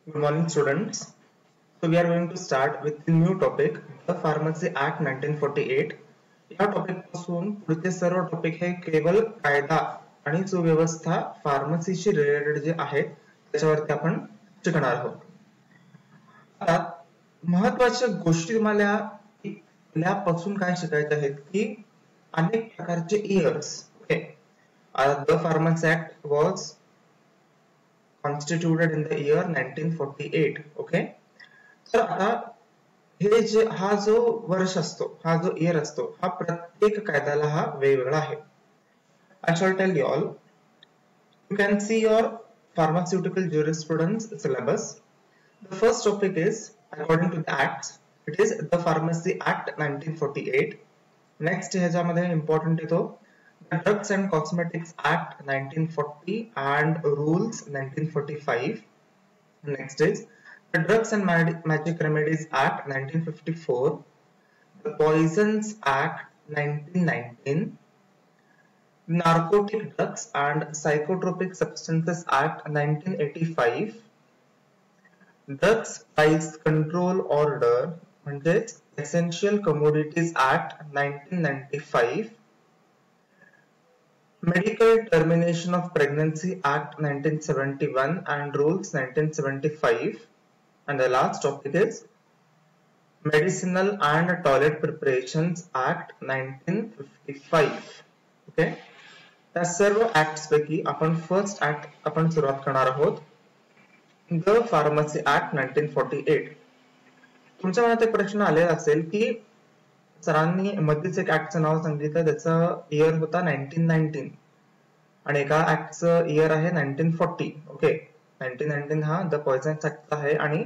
Good morning, students. So we are going to start with the new topic, the Pharmacy Act 1948. या topic पासून पुढचे सर्व topic हे केवळ कायदा आणि सुव्यवस्था फार्मसीशी रिलेटेड जे आहेत त्याच्यावरती आपण शिकणार आहोत. आता महत्त्वाच्या गोष्टी तुम्हाला पहिल्यापासून काय शिकायचे आहेत की अनेक प्रकारचे years. Okay, the pharmacy act was constituted in the year 1948. Okay, तर आता हे जे हा जो वर्ष असतो, हा जो इयर असतो, हा प्रत्येक कायद्याला हा वेगवेगळा आहे. I shall tell you all. You can see your pharmaceutical jurisprudence syllabus. The first topic is according to the acts. It is the Pharmacy Act 1948. Next ह्याच्यामध्ये important येतो the Drugs and Cosmetics Act 1940 and Rules 1945. Next is the Drugs and Magic Remedies Act 1954, the Poisons Act 1919, Narcotic Drugs and Psychotropic Substances Act 1985, Drugs Price Control Order म्हणजेच Essential Commodities Act 1995, Medical Termination of Pregnancy Act 1971 and Rules 1975, and the last topic is Medicinal and Toilet Preparations Act 1955. Okay, त्या सर्व acts पैकी आपण first act आपण सुरुवात करणार आहोत, the pharmacy act 1948. तुमच्या मनात एक प्रश्न आलेला असेल की सरांनी मध्येच एक ऍक्टचं नाव सांगितलं, त्याचं इयर होता 1919 आणि एका ऍक्टचं इयर आहे 1940. ओके, 1919 हा द पॉइझन्स ऍक्ट आहे आणि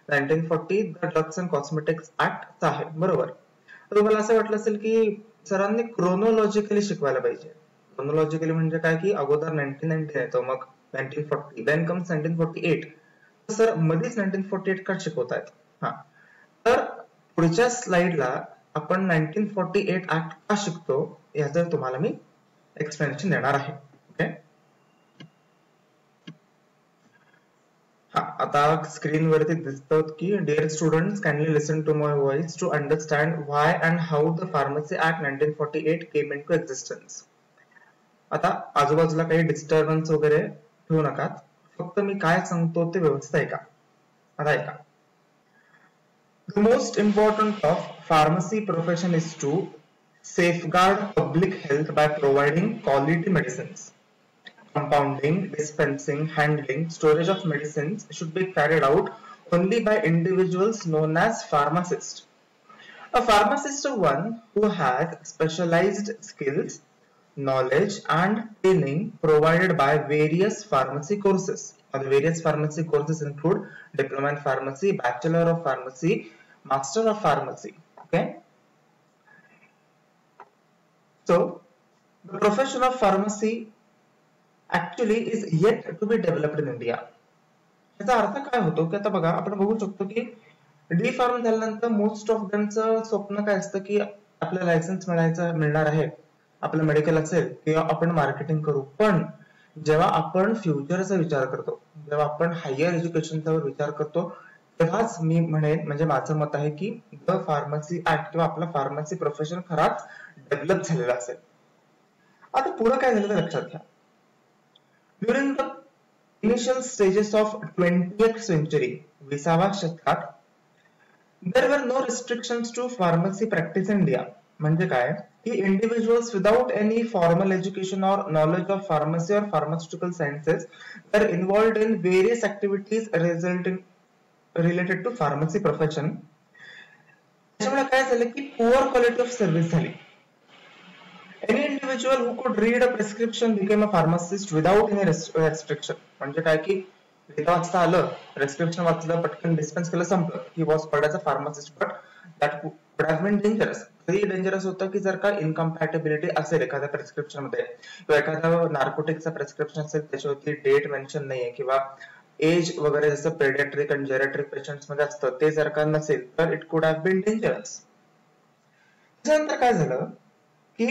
1940 the drugs and cosmetics act आहे, बरोबर. तर तुम्हाला असं वाटलं असेल की सरांनी क्रोनोलॉजिकली शिकवायला पाहिजे. क्रोनोलॉजिकली म्हणजे काय की अगोदर 1919 येतो, मग 1940, देन कम्स 1948. सर मध्येच 1948 का शिकवतायत? हा, तर पुढच्या स्लाइडला आपण 1948 ऍक्ट का शिकतो याचं तुम्हाला मी एक्सप्लेनेशन देणार आहे. ओके, हा आता स्क्रीन वरती दिसतं की dear students kindly listen to my voice to understand why and how the pharmacy act 1948 came into existence. आता आजूबाजूला काही डिस्टर्बन्स वगैरे ठेवू नका, फक्त मी काय सांगतो ते व्यवस्थित ऐका. आता ऐका. The most important of pharmacy profession is to safeguard public health by providing quality medicines. Compounding, dispensing, handling, storage of medicines should be carried out only by individuals known as pharmacists. A pharmacist is one who has specialized skills, knowledge and training provided by various pharmacy courses. The various pharmacy courses include Diploma in Pharmacy, Bachelor of Pharmacy, Master of Pharmacy. Okay, so the profession of pharmacy actually is yet to be developed in India. याचा अर्थ काय होतो की आता बघा आपण बघू शकतो की डी फार्म झाल्यानंतर मोस्ट ऑफ त्यांचं स्वप्न काय असतं की आपल्याला लायसन्स मिळणार आहे, आपलं मेडिकल असेल किंवा आपण मार्केटिंग करू. पण जेव्हा आपण फ्युचरचा विचार करतो, जेव्हा आपण हायर एज्युकेशनचा विचार करतो, तेव्हाच मी म्हणेन, म्हणजे माझं मत आहे की द फार्मसी ऍक्ट किंवा आपला फार्मसी प्रोफेशन खराच डेव्हलप झालेला असेल. आता पुढे काय झालं तर लक्षात घ्या. During the initial stages of 20th century, 20व्या शतकात, there were no restrictions to pharmacy practice in India. म्हणजे काय की individuals without any formal education or knowledge of pharmacy or pharmaceutical sciences were involved in various activities related to pharmacy profession. त्यामुळे काय झालं की poor quality of service झाली. Any individual who could read a prescription became a pharmacist without any restriction. म्हणजे काय की लिहिता वाचता आलं, प्रेस्क्रिप्शन वाचलं, पटकन डिस्पेन्स केलं, संपलं. He was called as a pharmacist. But that कुड हॅव बीन डेंजरस. तरी डेंजरस होतं की जर का इनकम्पॅटेबिलिटी असेल एखाद्या प्रेस्क्रिप्शन मध्ये, किंवा एखाद्या नार्कोटिकचा प्रेस्क्रिप्शन असेल त्याच्यावरती डेट मेन्शन नाहीये, किंवा एज वगैरे जसं पेडियाट्रिक आणि जेरियाट्रिक पेशंट्स मध्ये असतं ते जर का नसेल तर इट कुड हॅव बीन डेंजरस. त्यानंतर काय झालं की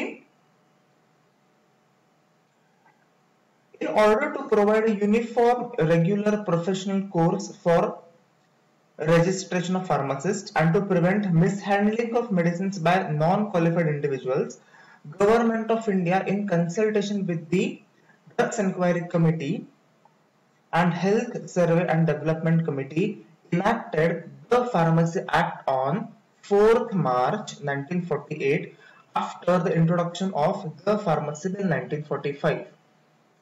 In order to provide a uniform, regular professional course for registration of pharmacists and to prevent mishandling of medicines by non-qualified individuals, Government of India, in consultation with the Drugs Enquiry Committee and Health Survey and Development Committee, enacted the Pharmacy Act on 4th March 1948 after the introduction of the Pharmacy Bill 1945.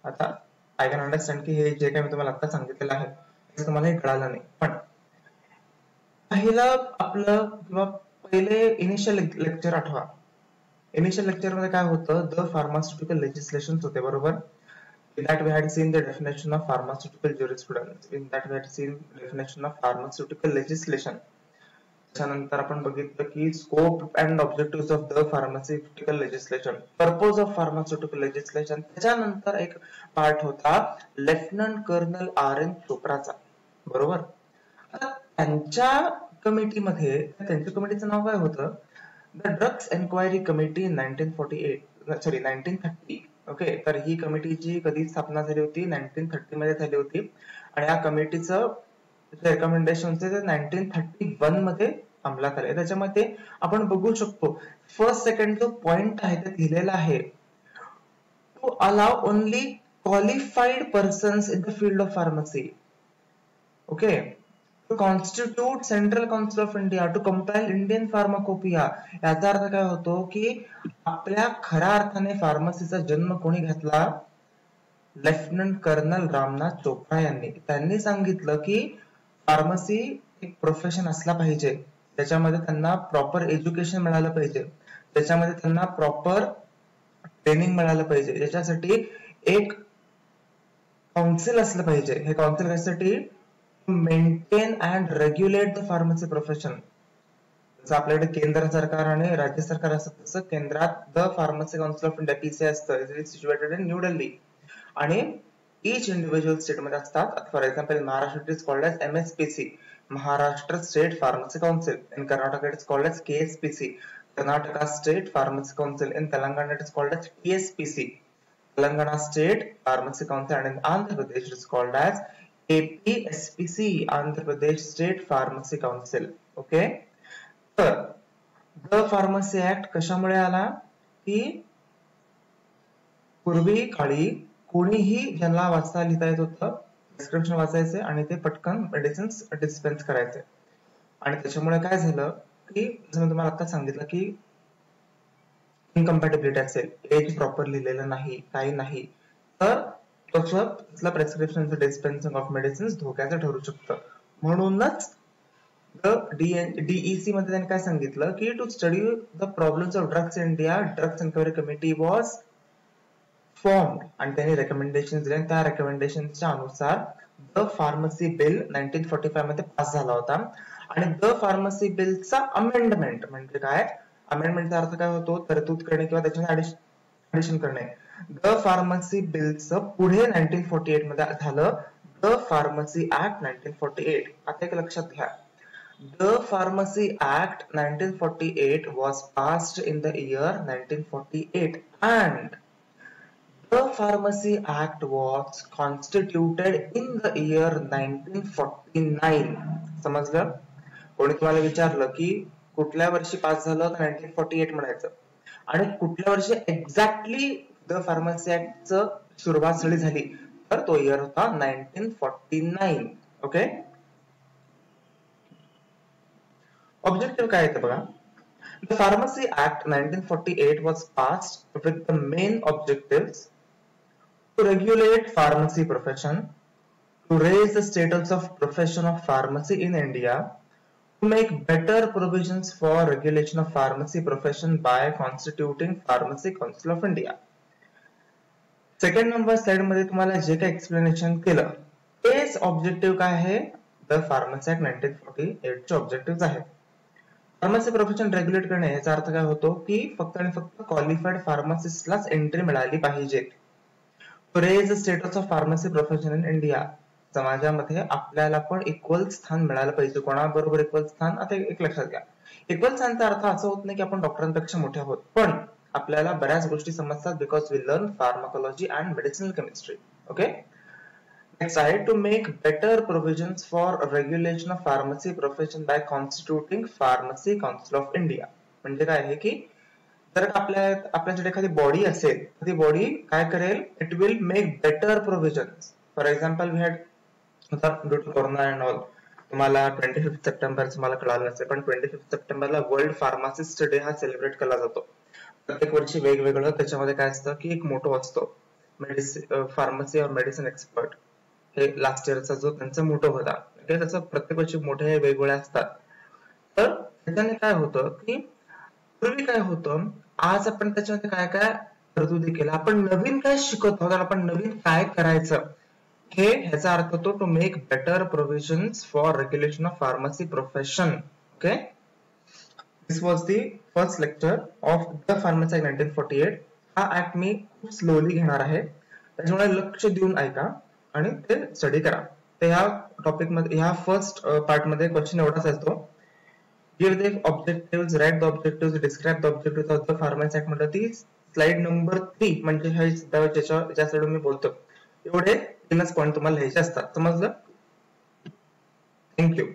आता I can understand की हे जे काही मी तुम्हाला आता सांगितलेलं आहे ते तुम्हाला हे कळालं नाही, पण पहिलं आपलं किंवा पहिले इनिशियल लेक्चर आठवा. इनिशियल लेक्चर मध्ये काय होतं, द फार्मास्युटिकल लेजिस्लेशन होते, बरोबर. In that we had seen the definition of pharmaceutical jurisprudence. In that we had seen definition of pharmaceutical legislation. त्यानंतर आपण बघितलं की scope and objectives of the pharmaceutical legislation, purpose of pharmaceutical legislation. त्याच्यानंतर एक part होता lieutenant colonel R.N. चोप्राचा, बरोबर. आता त्यांच्या कमिटीमध्ये, त्यांच्या कमिटीचं नाव काय होतं, the drugs enquiry committee 1930. Okay, तर ही कमिटीची कधी स्थापना झाली होती, 1930 मध्ये झाली होती. आणि या कमिटीचं रेकमेंडेशन ते 1931 मध्ये अंमलात आले. त्याच्यामध्ये आपण बघू शकतो फर्स्ट सेकंड जो पॉइंट आहे ते लिहिलेला आहे, to allow only qualified persons in the field of pharmacy. Okay, to constitute central council of India to compile Indian pharmacopoeia. याचा अर्थ काय होतो की आपल्या खऱ्या अर्थाने फार्मसीचा जन्म कोणी घातला, लेफ्टनंट कर्नल रामनाथ चोप्रा यांनी. त्यांनी सांगितलं की फार्मसी एक प्रोफेशन असला पाहिजे, त्याच्यामध्ये त्यांना प्रॉपर एज्युकेशन मिळालं पाहिजे, त्याच्यामध्ये त्यांना प्रॉपर ट्रेनिंग मिळालं पाहिजे, याच्यासाठी एक काउन्सिल असलं पाहिजे. हे काउन्सिल कशासाठी, maintain and regulate the pharmacy profession. जसं आपल्याकडे केंद्र सरकार आणि राज्य सरकार असतं, तसं केंद्रात the pharmacy council of India PCI असतं, it is situated in New Delhi. आणि each individual state मध्ये असतात. For example Maharashtra it is called as MSPC, Maharashtra state pharmacy council. In Karnataka it is called as KSPC, Karnataka state pharmacy council. In Telangana it is called as TSPC, Telangana state pharmacy council. and in Andhra Pradesh it is called as APSPC, Andhra Pradesh State Pharmacy Council. Okay, तर the pharmacy act कशामुळे आला की पूर्वी काळी कोणीही ज्यांना वाचता लिहिता येत होतं, प्रिस्क्रिप्शन वाचायचे आणि ते पटकन मेडिसिन्स डिस्पेन्स करायचे. आणि त्याच्यामुळे काय झालं की जसं मी तुम्हाला आता सांगितलं की इनकम्पॅटिबिलिटी असेल, एज प्रॉपर लिहिलेलं नाही, काही नाही, तर तसलं प्रिस्क्रिप्शनचं डिस्पेन्सिंग ऑफ मेडिसिन्स धोक्याचं ठरू शकतं. म्हणूनच DEC मध्ये त्यांनी काय सांगितलं की to study the problems of drugs in India, drugs enquiry committee was formed. आणि त्यांनी रेकमेंडेशन दिले. त्या रेकमेंडेशनच्या अनुसार द फार्मसी बिल 1945 मध्ये पास झाला होता. आणि द फार्मसी बिलचा अमेंडमेंट म्हणजे काय, अमेंडमेंटचा अर्थ काय होतो, तरतूद करणे किंवा त्याच्यामध्ये ऍडिशन करणे. द फार्मसी बिलचं पुढे 1948 मध्ये झालं द फार्मसी ऍक्ट 1948. आता एक लक्षात घ्या, the pharmacy act 1948 was passed in the year 1948 and the Pharmacy Act was constituted in the year 1949. समजलं? कोणी तुम्हाला विचारलं की कुठल्या वर्षी पास झालं, तर 1948 म्हणायचं. आणि कुठल्या वर्षी एक्झॅक्टली द फार्मसी ऍक्ट च सुरुवात झाली, तर तो इयर होता 1949. ओके, ऑब्जेक्टिव्ह काय आहे बघा. The Pharmacy Act 1948 was passed with the main objectives to regulate pharmacy profession, to raise the status of profession of pharmacy in India, to make better provisions for regulation of pharmacy profession by constituting Pharmacy Council of India. Second number slide मध्ये तुम्हाला जे काही explanation केलं तेच objective काय आहे, the pharmacy act 1948 चे objective आहेत. फार्मसी प्रोफेशन रेग्युलेट करणे याचा अर्थ काय होतो की फक्त आणि फक्त क्वालिफाईड फार्मासिस्टलाच एंट्री मिळाली पाहिजे. Raise status of pharmacy profession in India, समाजामध्ये आपल्याला पण इक्वल स्थान मिळालं पाहिजे. कोणाबरोबर इक्वल स्थान, आता एक लक्षात घ्या, इक्वल स्थानचा अर्थ असा होत नाही की आपण डॉक्टरांपेक्षा मोठे आहोत, पण आपल्याला बऱ्याच गोष्टी समजतात because we learn pharmacology and medicinal chemistry. Okay. Next आहे to make better provisions for regulation of pharmacy profession by constituting pharmacy council of India. म्हणजे काय आहे की जर आपल्याकडे एखादी बॉडी असेल तर ती बॉडी काय करेल, it will make better provisions. For example we had due to corona and all, तुम्हाला 25 सप्टेंबर मला कळालं नसेल पण 25 सप्टेंबरला वर्ल्ड फार्मासिस्ट डे हा सेलिब्रेट केला जातो. प्रत्येक वर्षी वेगवेगळं त्याच्यामध्ये काय असतं की एक मोटो असतो, फार्मसी और मेडिसिन एक्सपर्ट. हे लास्ट इयरचा जो त्यांचा मोटो होता, त्याचं प्रत्येक वर्षी मोठे वेगवेगळे असतात. तर त्याच्याने काय होतं की पूर्वी काय होतं, आज आपण त्याच्यामध्ये काय काय तरतुदी केल्या, आपण नवीन काय शिकत आहोत, आपण नवीन काय करायचं हे ह्याचा अर्थ होतो to make better provisions for regulation of pharmacy profession. Okay. This was the first lecture of the pharmacy act 1948. हा ऍक्ट मी खूप स्लोली घेणार आहे, त्याच्यामुळे लक्ष देऊन ऐका आणि ते स्टडी करा. तर ह्या टॉपिक मध्ये, ह्या फर्स्ट पार्ट मध्ये क्वेश्चन एवढाच असतो, give the objectives, write the objectives, describe the objectives of the pharmacy act. म्हटलं ती स्लाइड नंबर 3 म्हणजे ज्या साइड मी बोलतो एवढे 3 पॉइंट तुम्हाला लिहायचे असतात. समजलं? थँक्यू.